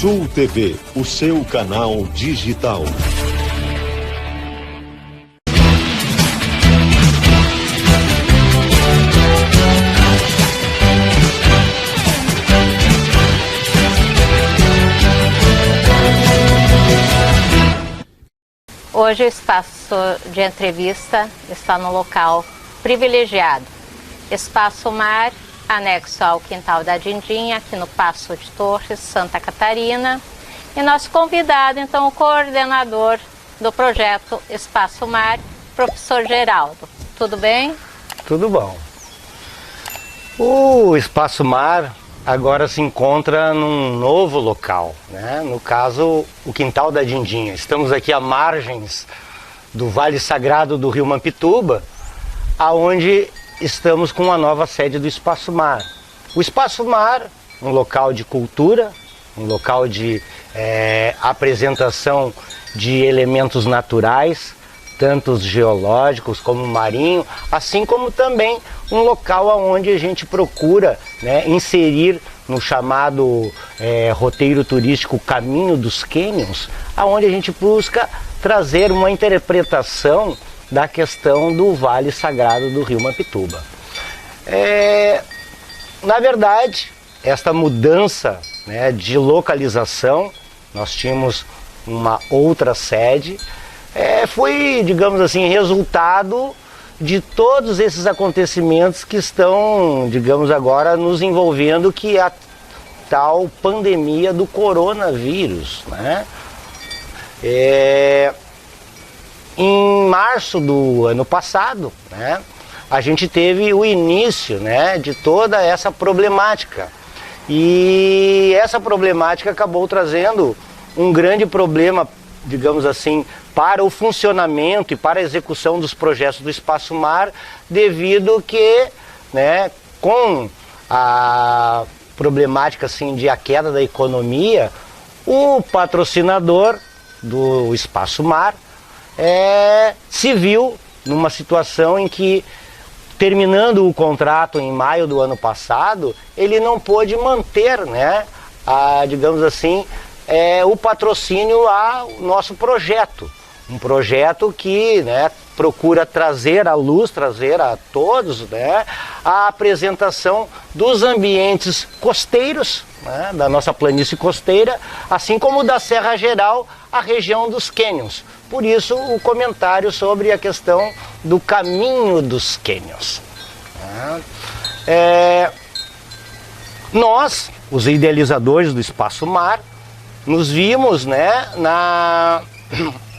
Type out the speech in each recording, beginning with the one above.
Sul TV, o seu canal digital. Hoje o espaço de entrevista está no local privilegiado. Espaço Mar, anexo ao Quintal da Dindinha, aqui no Paço de Torres, Santa Catarina. E nosso convidado, então, o coordenador do projeto Espaço Mar, professor Geraldo. Tudo bem? Tudo bom. O Espaço Mar agora se encontra num novo local, né? No caso, o Quintal da Dindinha. Estamos aqui à margens do Vale Sagrado do Rio Mampituba, aonde estamos com a nova sede do Espaço Mar. O Espaço Mar, um local de cultura, um local de apresentação de elementos naturais, tanto os geológicos como marinho, assim como também um local onde a gente procura, né, inserir no chamado roteiro turístico Caminho dos Cânions, aonde a gente busca trazer uma interpretação da questão do Vale Sagrado do Rio Mampituba. Na verdade, esta mudança, né, de localização, nós tínhamos uma outra sede, foi, digamos assim, resultado de todos esses acontecimentos que estão, digamos agora, nos envolvendo, que é a tal pandemia do coronavírus, né? Em março do ano passado, né, a gente teve o início, né, de toda essa problemática. E essa problemática acabou trazendo um grande problema, digamos assim, para o funcionamento e para a execução dos projetos do Espaço Mar, devido que, né, com a problemática assim, de a queda da economia, o patrocinador do Espaço Mar se viu numa situação em que, terminando o contrato em maio do ano passado, ele não pôde manter, né, digamos assim, o patrocínio ao nosso projeto. Um projeto que, né, procura trazer à luz, trazer a todos, né, a apresentação dos ambientes costeiros, né, da nossa planície costeira, assim como da Serra Geral, a região dos cânions. Por isso o comentário sobre a questão do Caminho dos Cânions. Nós, os idealizadores do Espaço Mar, nos vimos, né,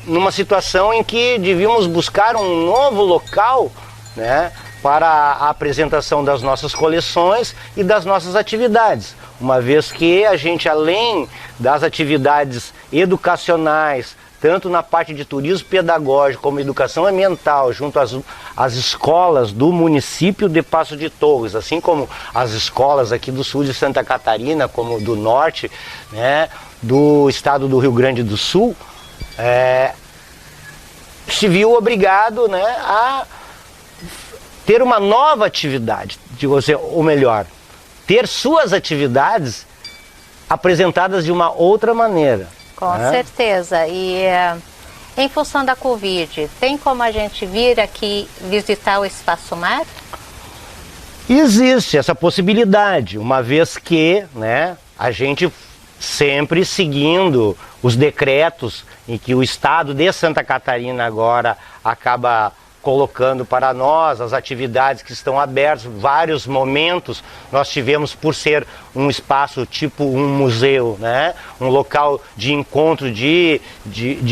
numa situação em que devíamos buscar um novo local, né, para a apresentação das nossas coleções e das nossas atividades, uma vez que a gente, além das atividades educacionais, tanto na parte de turismo pedagógico como educação ambiental, junto às escolas do município de Paço de Torres, assim como as escolas aqui do sul de Santa Catarina, como do norte, né, do estado do Rio Grande do Sul, se viu obrigado, né, a ter uma nova atividade, ou melhor, ter suas atividades apresentadas de uma outra maneira. Com certeza. E em função da Covid, tem como a gente vir aqui visitar o Espaço Mar? Existe essa possibilidade, uma vez que, né, a gente sempre seguindo os decretos em que o estado de Santa Catarina agora acaba colocando para nós as atividades que estão abertas. Vários momentos nós tivemos, por ser um espaço tipo um museu, né, um local de encontro de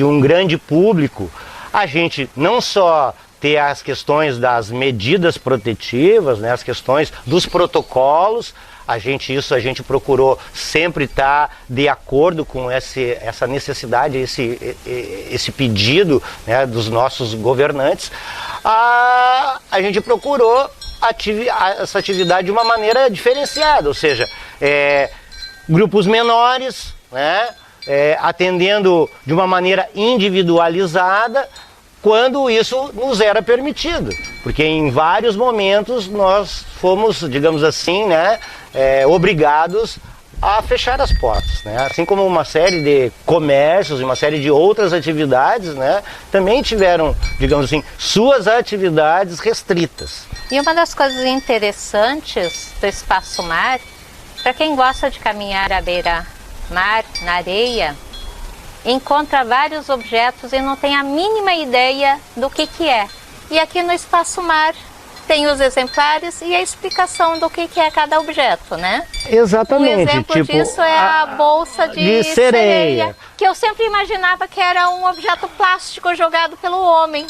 um grande público, a gente não só ter as questões das medidas protetivas, né, as questões dos protocolos, a gente procurou sempre estar de acordo com essa necessidade, esse pedido, né, dos nossos governantes. A gente procurou essa atividade de uma maneira diferenciada, ou seja, grupos menores, né, atendendo de uma maneira individualizada, quando isso nos era permitido, porque em vários momentos nós fomos, digamos assim, né, obrigados a fechar as portas, né? Assim como uma série de comércios e uma série de outras atividades, né, também tiveram, digamos assim, suas atividades restritas. E uma das coisas interessantes do Espaço Mar, para quem gosta de caminhar à beira-mar, na areia, encontra vários objetos e não tem a mínima ideia do que é. E aqui no Espaço Mar tem os exemplares e a explicação do que é cada objeto, né? Exatamente. Um exemplo disso é a bolsa de sereia, que eu sempre imaginava que era um objeto plástico jogado pelo homem.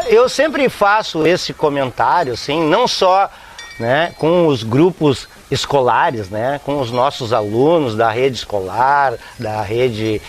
Eu sempre faço esse comentário, assim, não só, né, com os grupos escolares, né, com os nossos alunos da rede escolar, da rede,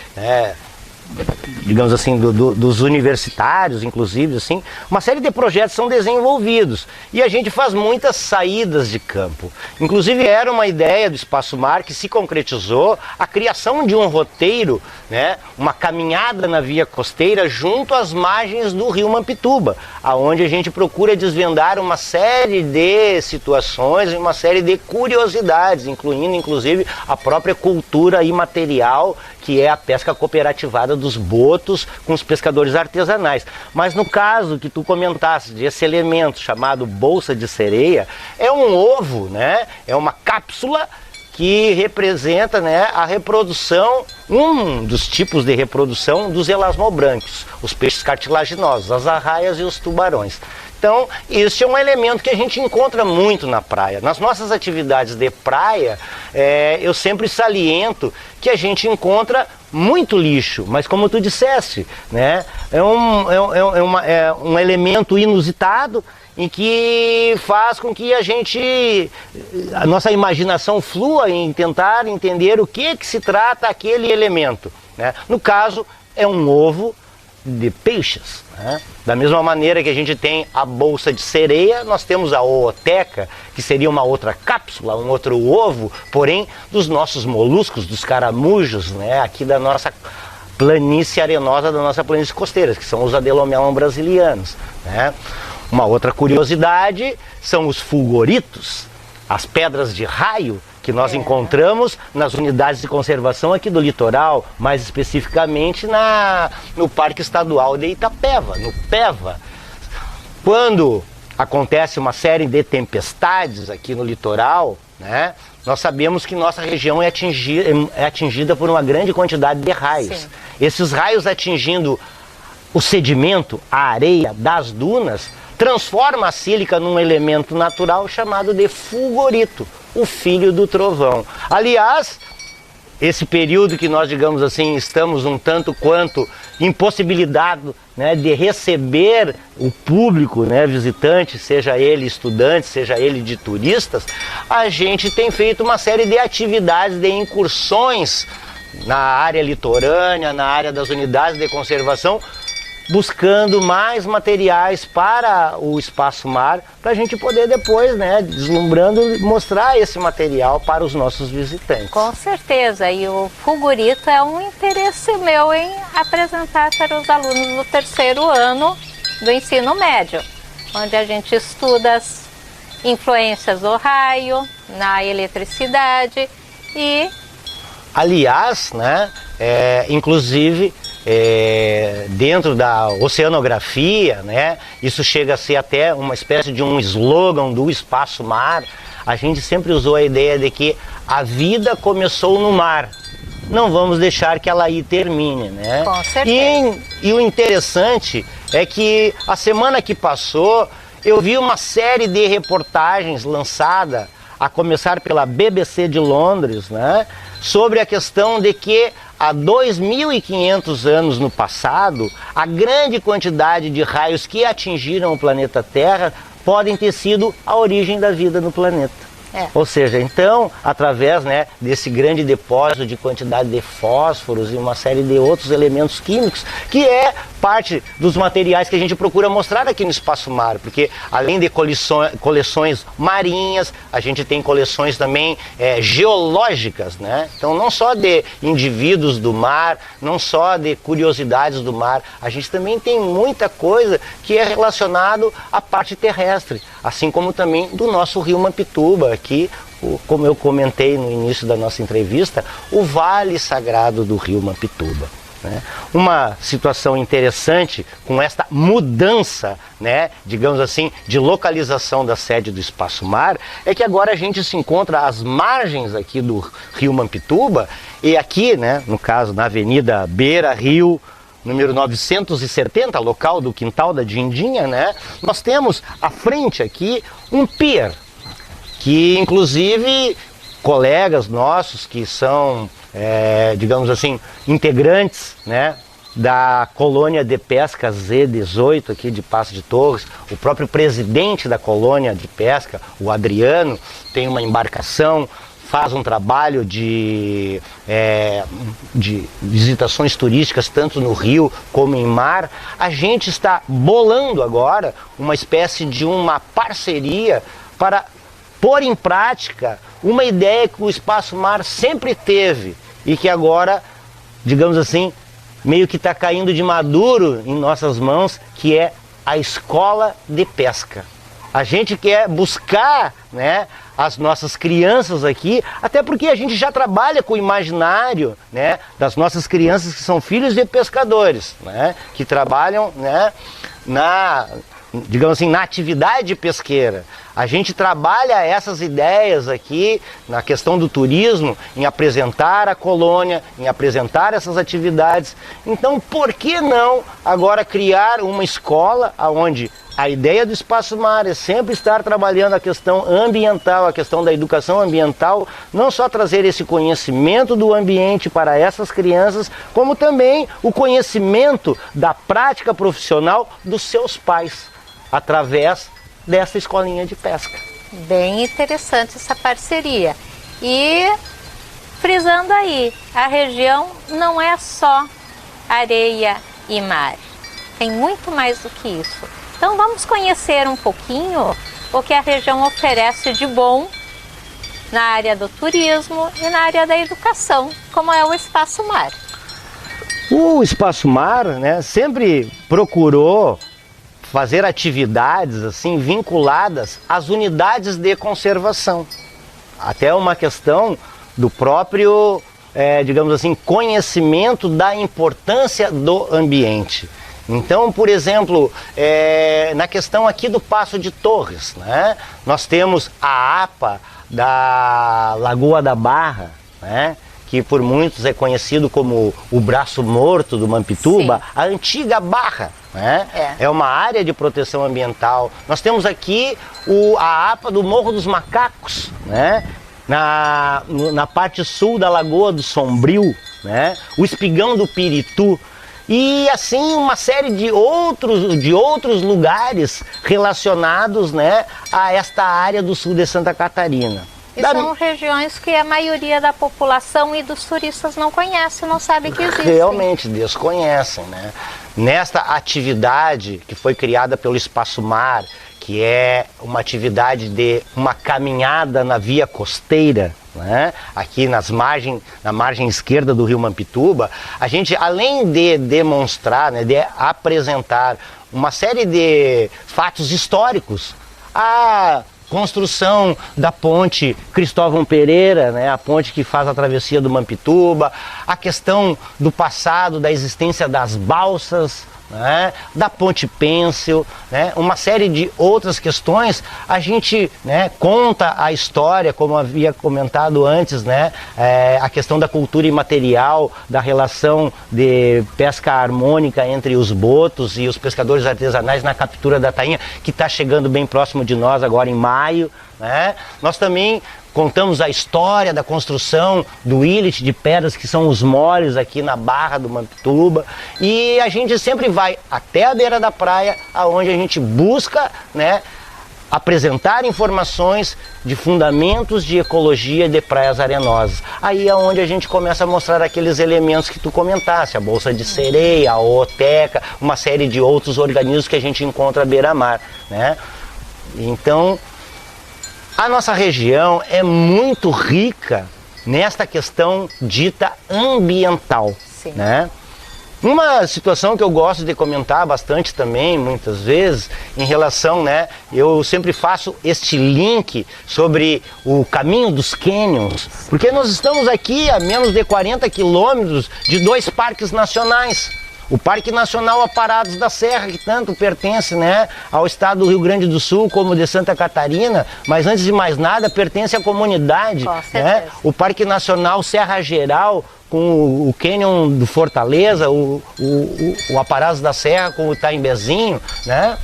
digamos assim, dos universitários, inclusive, assim, uma série de projetos são desenvolvidos e a gente faz muitas saídas de campo. Inclusive era uma ideia do Espaço Mar que se concretizou a criação de um roteiro, né, uma caminhada na via costeira junto às margens do rio Mampituba, aonde a gente procura desvendar uma série de situações e uma série de curiosidades, incluindo inclusive a própria cultura imaterial que é a pesca cooperativada dos botos com os pescadores artesanais. Mas no caso que tu comentaste desse elemento chamado bolsa de sereia, é um ovo, né? É uma cápsula que representa, né, a reprodução, um dos tipos de reprodução dos elasmobrancos, os peixes cartilaginosos, as arraias e os tubarões. Então, esse é um elemento que a gente encontra muito na praia. Nas nossas atividades de praia, eu sempre saliento que a gente encontra muito lixo, mas como tu disseste, né, é um elemento inusitado em que faz com que a nossa imaginação flua em tentar entender o que se trata aquele elemento, né? No caso, é um ovo de peixes, né? Da mesma maneira que a gente tem a bolsa de sereia, nós temos a ooteca, que seria uma outra cápsula, um outro ovo, porém dos nossos moluscos, dos caramujos, né? Aqui da nossa planície arenosa, da nossa planície costeira, que são os Adelomelon brasilianos, né? Uma outra curiosidade são os fulgoritos, as pedras de raio que nós encontramos nas unidades de conservação aqui do litoral, mais especificamente no Parque Estadual de Itapeva, no PEVA. Quando acontece uma série de tempestades aqui no litoral, né, nós sabemos que nossa região é atingida por uma grande quantidade de raios. Sim. Esses raios atingindo o sedimento, a areia das dunas, transforma a sílica num elemento natural chamado de fulgorito, o filho do trovão. Aliás, esse período que nós, digamos assim, estamos um tanto quanto impossibilitado, né, de receber o público, né, visitante, seja ele estudante, seja ele de turistas, a gente tem feito uma série de atividades, de incursões na área litorânea, na área das unidades de conservação, buscando mais materiais para o Espaço Mar, para a gente poder depois, né, deslumbrando, mostrar esse material para os nossos visitantes. Com certeza, e o fulgorito é um interesse meu em apresentar para os alunos do terceiro ano do ensino médio, onde a gente estuda as influências do raio na eletricidade e... Aliás, né, inclusive... dentro da oceanografia, né, isso chega a ser até uma espécie de um slogan do Espaço Mar. A gente sempre usou a ideia de que a vida começou no mar, não vamos deixar que ela aí termine, né? Com certeza. E o interessante é que a semana que passou eu vi uma série de reportagens lançada, a começar pela BBC de Londres, né, sobre a questão de que há 2.500 anos no passado, a grande quantidade de raios que atingiram o planeta Terra podem ter sido a origem da vida no planeta. Ou seja, então, através, né, desse grande depósito de quantidade de fósforos e uma série de outros elementos químicos, que é parte dos materiais que a gente procura mostrar aqui no Espaço Mar, porque além de coleções marinhas, a gente tem coleções também geológicas, né? Então não só de indivíduos do mar, não só de curiosidades do mar, a gente também tem muita coisa que é relacionado à parte terrestre, assim como também do nosso rio Mampituba, aqui, como eu comentei no início da nossa entrevista, o Vale Sagrado do rio Mampituba. Né? Uma situação interessante com esta mudança, né, digamos assim, de localização da sede do Espaço Mar, é que agora a gente se encontra às margens aqui do rio Mampituba, e aqui, né, no caso, na Avenida Beira Rio, número 970, local do Quintal da Dindinha, né, nós temos à frente aqui um pier, que inclusive colegas nossos que são, digamos assim, integrantes, né, da colônia de pesca Z18 aqui de Passo de Torres, o próprio presidente da colônia de pesca, o Adriano, tem uma embarcação, faz um trabalho de visitações turísticas tanto no rio como em mar. A gente está bolando agora uma espécie de uma parceria para pôr em prática uma ideia que o Espaço Mar sempre teve e que agora, digamos assim, meio que está caindo de maduro em nossas mãos, que é a escola de pesca. A gente quer buscar, né, as nossas crianças aqui, até porque a gente já trabalha com o imaginário, né, das nossas crianças que são filhos de pescadores, né, que trabalham, né, digamos assim, na atividade pesqueira. A gente trabalha essas ideias aqui na questão do turismo, em apresentar a colônia, em apresentar essas atividades. Então, por que não agora criar uma escola onde a ideia do Espaço Mar é sempre estar trabalhando a questão ambiental, a questão da educação ambiental, não só trazer esse conhecimento do ambiente para essas crianças, como também o conhecimento da prática profissional dos seus pais, através dessa escolinha de pesca. Bem interessante essa parceria. E frisando aí, a região não é só areia e mar, tem muito mais do que isso. Então vamos conhecer um pouquinho o que a região oferece de bom na área do turismo e na área da educação, como é o Espaço Mar. O Espaço Mar, né, sempre procurou fazer atividades assim vinculadas às unidades de conservação. Até uma questão do próprio, digamos assim, conhecimento da importância do ambiente. Então, por exemplo, na questão aqui do Passo de Torres, né, nós temos a APA da Lagoa da Barra, né, que por muitos é conhecido como o braço morto do Mampituba, sim, a antiga Barra. Né? É uma área de proteção ambiental. Nós temos aqui a APA do Morro dos Macacos, né? na parte sul da Lagoa do Sombrio, né? O Espigão do Piritu. E assim uma série de outros lugares relacionados, né, a esta área do sul de Santa Catarina. E são regiões que a maioria da população e dos turistas não conhece, não sabe que existem. Realmente desconhecem, né? Nesta atividade que foi criada pelo Espaço Mar, que é uma atividade de uma caminhada na via costeira, né? Aqui na margem esquerda do rio Mampituba, a gente, além de demonstrar, né, de apresentar uma série de fatos históricos, a construção da ponte Cristóvão Pereira, né, a ponte que faz a travessia do Mampituba, a questão do passado, da existência das balsas, né, da ponte pêncil, né, uma série de outras questões. A gente, né, conta a história, como havia comentado antes, né, a questão da cultura imaterial, da relação de pesca harmônica entre os botos e os pescadores artesanais na captura da tainha, que está chegando bem próximo de nós agora em maio, né. Nós também contamos a história da construção do ilete de pedras, que são os moles aqui na Barra do Mampituba, e a gente sempre vai até a beira da praia, aonde a gente busca, né, apresentar informações de fundamentos de ecologia de praias arenosas. Aí é onde a gente começa a mostrar aqueles elementos que tu comentaste, a bolsa de sereia, a ooteca, uma série de outros organismos que a gente encontra à beira-mar, né? Então, a nossa região é muito rica nesta questão dita ambiental, né? Uma situação que eu gosto de comentar bastante também, muitas vezes, em relação, né, eu sempre faço este link sobre o caminho dos cânions, porque nós estamos aqui a menos de 40 quilômetros de 2 parques nacionais. O Parque Nacional Aparados da Serra, que tanto pertence, né, ao estado do Rio Grande do Sul, como de Santa Catarina, mas antes de mais nada pertence à comunidade, né? O Parque Nacional Serra Geral, com o Cânion do Fortaleza, o Aparados da Serra com o Taimbezinho, né?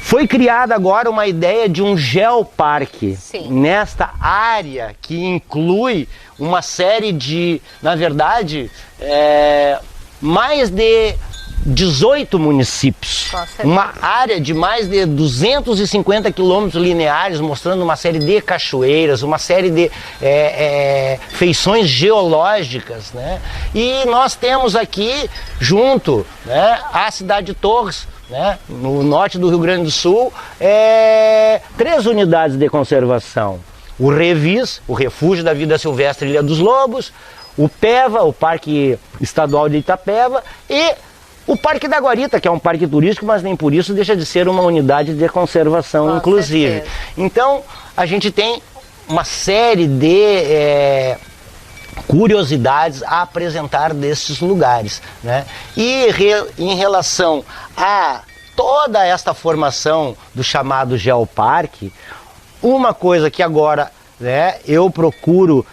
Foi criada agora uma ideia de um geoparque nesta área que inclui uma série de, na verdade, mais de 18 municípios, uma área de mais de 250 quilômetros lineares, mostrando uma série de cachoeiras, uma série de feições geológicas, né? E nós temos aqui, junto, né, a cidade de Torres, né, no norte do Rio Grande do Sul, 3 unidades de conservação. O Revis, o Refúgio da Vida Silvestre Ilha dos Lobos, o PEVA, o Parque Estadual de Itapeva, e o Parque da Guarita, que é um parque turístico, mas nem por isso deixa de ser uma unidade de conservação, inclusive. Então, a gente tem uma série de curiosidades a apresentar desses lugares, né? E em relação a toda esta formação do chamado geoparque, uma coisa que agora, né, eu procuro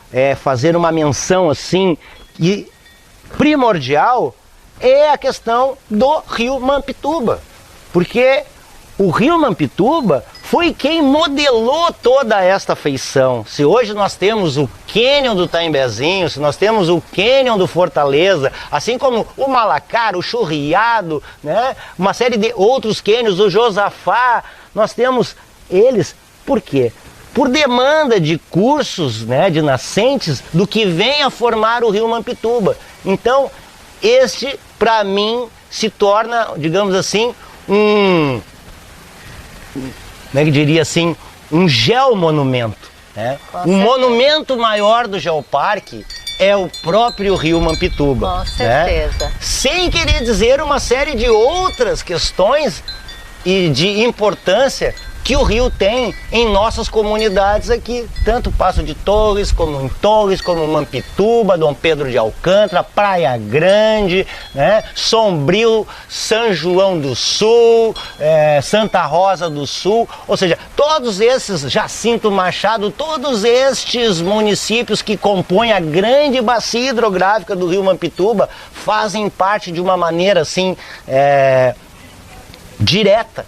fazer uma menção assim, e primordial, é a questão do Rio Mampituba, porque o Rio Mampituba foi quem modelou toda esta feição. Se hoje nós temos o Cânion do Taimbezinho, se nós temos o Cânion do Fortaleza, assim como o Malacara, o Churriado, né, uma série de outros cânions, o Josafá, nós temos eles, por quê? Por demanda de cursos, né, de nascentes do que vem a formar o Rio Mampituba. Então, este, para mim, se torna, digamos assim, como é que diria assim, um geomonumento, né? Um monumento maior do geoparque é o próprio Rio Mampituba. Com certeza. Né? Sem querer dizer uma série de outras questões e de importância que o rio tem em nossas comunidades aqui, tanto Passo de Torres, como Mampituba, Dom Pedro de Alcântara, Praia Grande, né? Sombrio, São João do Sul, Santa Rosa do Sul, ou seja, todos esses, Jacinto Machado, todos estes municípios que compõem a grande bacia hidrográfica do rio Mampituba fazem parte de uma maneira assim, direta,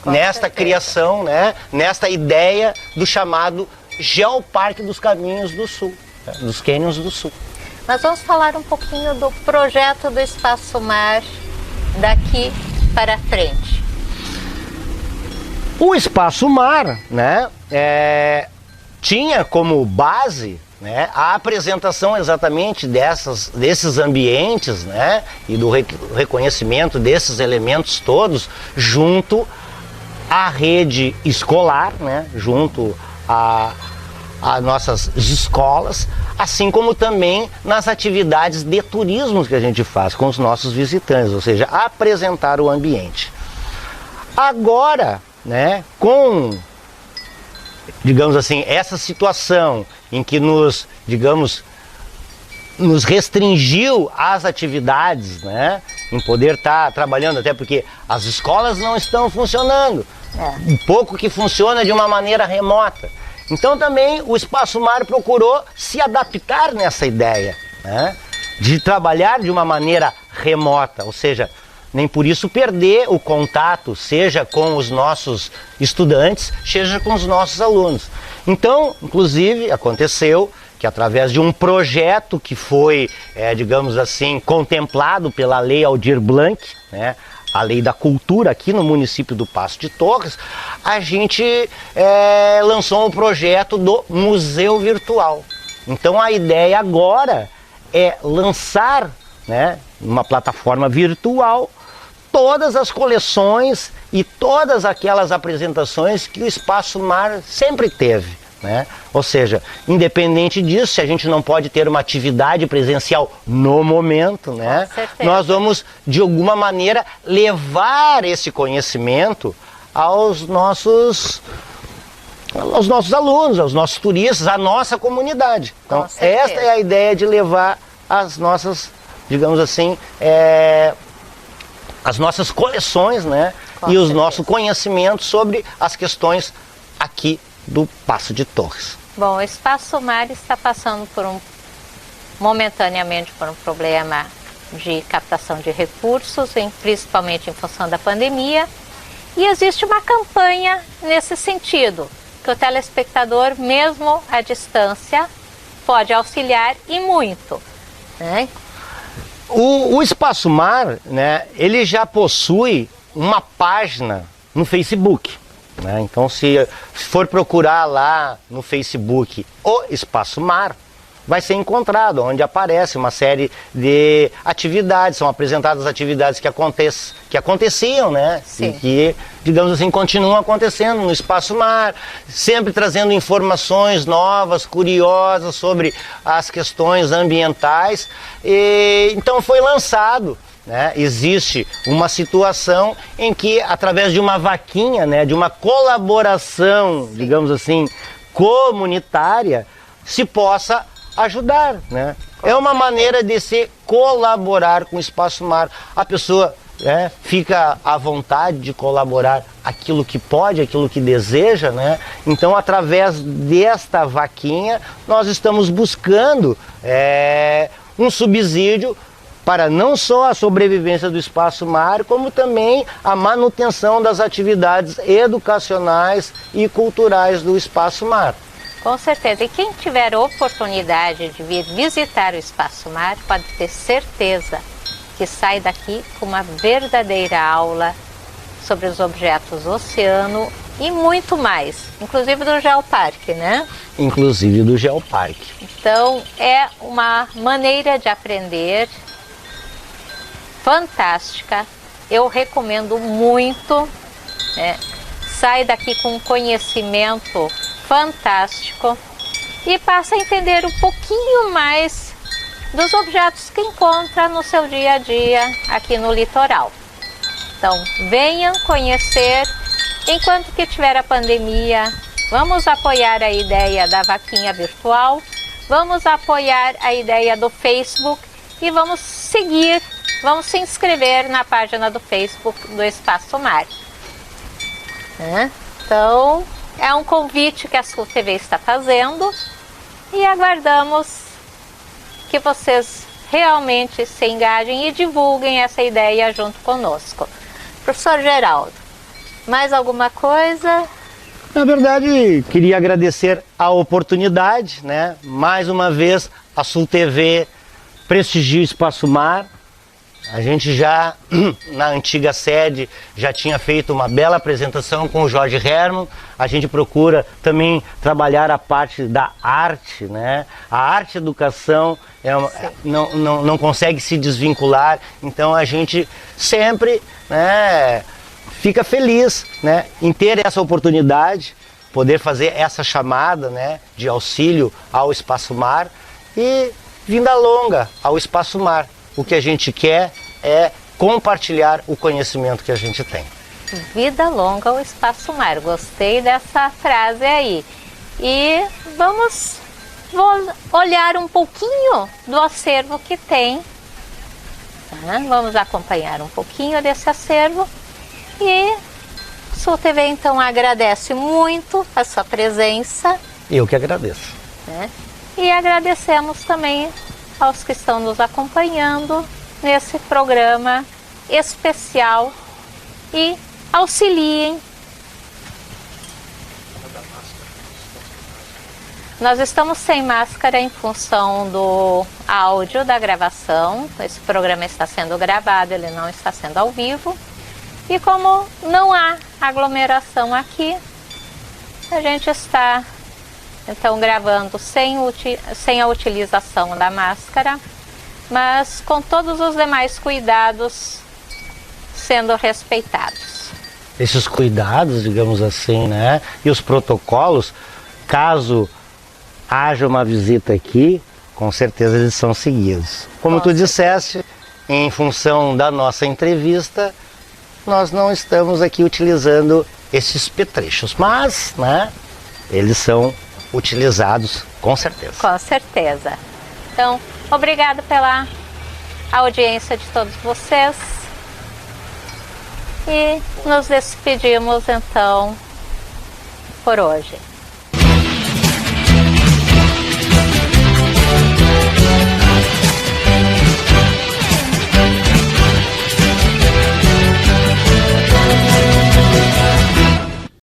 nesta criação, né, nesta ideia do chamado Geoparque dos Caminhos do Sul, né, dos Cânions do Sul. Nós vamos falar um pouquinho do projeto do Espaço Mar daqui para frente. O Espaço Mar, né, tinha como base, né, a apresentação exatamente desses ambientes, né, e do reconhecimento desses elementos todos junto à rede escolar, né, junto a nossas escolas, assim como também nas atividades de turismo que a gente faz com os nossos visitantes, ou seja, apresentar o ambiente. Agora, né, com, digamos assim, essa situação em que nos restringiu as atividades, né, em poder estar trabalhando, até porque as escolas não estão funcionando, um pouco que funciona de uma maneira remota. Então também o Espaço Mar procurou se adaptar nessa ideia, né, de trabalhar de uma maneira remota, ou seja, nem por isso perder o contato, seja com os nossos estudantes, seja com os nossos alunos. Então, inclusive, aconteceu que através de um projeto que foi, digamos assim, contemplado pela Lei Aldir Blanc, né, a Lei da Cultura aqui no município do Passo de Torres, a gente lançou um projeto do Museu Virtual. Então a ideia agora é lançar, né, uma plataforma virtual, todas as coleções e todas aquelas apresentações que o Espaço Mar sempre teve, né? Ou seja, independente disso, se a gente não pode ter uma atividade presencial no momento, né? Nós vamos, de alguma maneira, levar esse conhecimento aos nossos alunos, aos nossos turistas, à nossa comunidade. Então, esta é a ideia de levar as nossas, digamos assim, as nossas coleções, né? E os nossos conhecimentos sobre as questões aqui do Paço de Torres. Bom, o Espaço Mar está passando momentaneamente por um problema de captação de recursos, principalmente em função da pandemia, e existe uma campanha nesse sentido, que o telespectador, mesmo à distância, pode auxiliar e muito, né? O Espaço Mar, né, ele já possui uma página no Facebook, né? Então, se for procurar lá no Facebook o Espaço Mar, vai ser encontrado, onde aparece uma série de atividades, são apresentadas atividades que aconteciam, né? Sim. E que, digamos assim, continuam acontecendo no Espaço Mar, sempre trazendo informações novas, curiosas sobre as questões ambientais. Então foi lançado, né? Existe uma situação em que, através de uma vaquinha, né, de uma colaboração, digamos assim, comunitária, se possa ajudar, né? É uma maneira de se colaborar com o Espaço Mar. A pessoa, né, fica à vontade de colaborar aquilo que pode, aquilo que deseja, né? Então, através desta vaquinha, nós estamos buscando um subsídio para não só a sobrevivência do Espaço Mar, como também a manutenção das atividades educacionais e culturais do Espaço Mar. Com certeza. E quem tiver oportunidade de vir visitar o Espaço Mar, pode ter certeza que sai daqui com uma verdadeira aula sobre os objetos do oceano e muito mais, inclusive do Geoparque, né? Inclusive do Geoparque. Então, é uma maneira de aprender fantástica. Eu recomendo muito, né? Sai daqui com um conhecimento fantástico e passa a entender um pouquinho mais dos objetos que encontra no seu dia a dia aqui no litoral. Então, venham conhecer. Enquanto que tiver a pandemia, vamos apoiar a ideia da vaquinha virtual, vamos apoiar a ideia do Facebook e vamos se inscrever na página do Facebook do Espaço Mar. Então, é um convite que a Sul TV está fazendo e aguardamos que vocês realmente se engajem e divulguem essa ideia junto conosco. Professor Geraldo, mais alguma coisa? Na verdade, queria agradecer a oportunidade, né? Mais uma vez, a Sul TV prestigia o Espaço Mar. A gente já, na antiga sede, já tinha feito uma bela apresentação com o Jorge Herman. A gente procura também trabalhar a parte da arte, né? A arte e a educação não consegue se desvincular, então a gente sempre, né, fica feliz, né, em ter essa oportunidade, poder fazer essa chamada, né, de auxílio ao Espaço Mar e vinda longa ao Espaço Mar. O que a gente quer é compartilhar o conhecimento que a gente tem. Vida longa ao Espaço Mar. Gostei dessa frase aí. E vamos olhar um pouquinho do acervo que tem. Vamos acompanhar um pouquinho desse acervo. E Sul TV então agradece muito a sua presença. Eu que agradeço. E agradecemos também aos que estão nos acompanhando nesse programa especial e auxiliem. Nós estamos sem máscara em função do áudio da gravação. Esse programa está sendo gravado, ele não está sendo ao vivo. E como não há aglomeração aqui, a gente está então gravando sem a utilização da máscara, mas com todos os demais cuidados sendo respeitados. Esses cuidados, digamos assim, né, e os protocolos caso haja uma visita aqui, com certeza eles são seguidos. Como tu disseste, em função da nossa entrevista, nós não estamos aqui utilizando esses petrechos, mas, né, eles são utilizados com certeza. Com certeza. Então, obrigado pela audiência de todos vocês. E nos despedimos então por hoje.